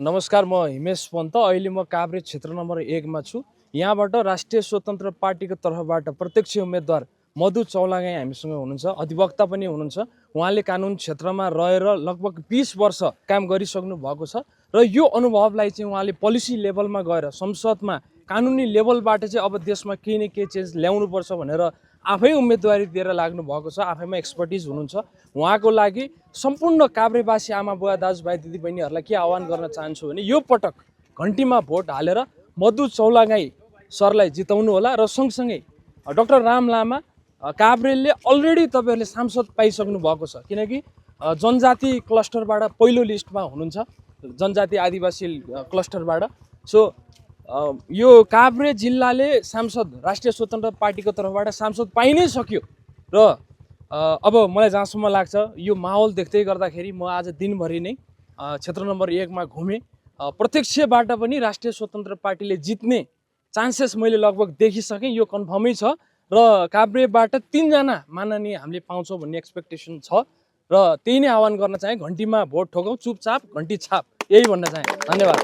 नमस्कार, म हिमेश पन्त। अहिले म काभ्रे क्षेत्र नम्बर 1 मा छु। यहाँबाट राष्ट्रिय स्वतन्त्र पार्टीको तर्फबाट प्रत्यक्ष उम्मेदवार मधु चौलागाई हामीसँग हुनुहुन्छ, अधिवक्ता पनि हुनुहुन्छ। उहाँले कानुन क्षेत्रमा रहेर लगभग 20 वर्ष काम गरिसक्नु भएको छ र यो अनुभवलाई चाहिँ उहाँले पोलिसी लेभलमा गएर संसदमा कानुनी लेभलबाट चाहिँ अब देशमा केही न केही चेन्ज ल्याउनुपर्छ भनेर आफै उम्मेदवारी दिएर लाग्नु भएको छ। आफैमा एक्सपर्टिज हुनुहुन्छ। उहाँको लागि सम्पूर्ण काभ्रेवासी आमा बुवा दाजुभाइ दिदीबहिनीहरूलाई के आह्वान गर्न चाहन्छु भने यो पटक घन्टीमा भोट हालेर मधु चौलागाई सरलाई जिताउनु होला र सँगसँगै डाक्टर राम लामा काभ्रेले अलरेडी तपाईहरुले सांसद पाइसक्नु भएको छ, किनकि जनजाति क्लस्टरबाट पहिलो लिस्टमा हुनुहुन्छ, जनजाति आदिवासी क्लस्टरबाट। सो यो काभ्रे जिल्लाले सांसद राष्ट्रिय स्वतन्त्र पार्टीको तर्फबाट सांसद पाइ नै सक्यो र अब मलाई जहाँसम्म लाग्छ यो माहौल देख्दै गर्दाखेरि म आज दिनभरि नै क्षेत्र नम्बर 1 मा घुमेँ। प्रत्यक्षबाट पनि राष्ट्रिय स्वतन्त्र पार्टीले जित्ने चान्सेस मैले लगभग देखिसकेँ। यो कन्फर्मै छ र काभ्रेबाट 3 जना माननीय हामीले पाउँछौँ भन्ने एक्सपेक्टेसन छ र त्यही नै आह्वान गर्न चाहे, घन्टीमा भोट ठोकौँ, चुपचाप घन्टी छाप, यही भन्न चाहे। धन्यवाद।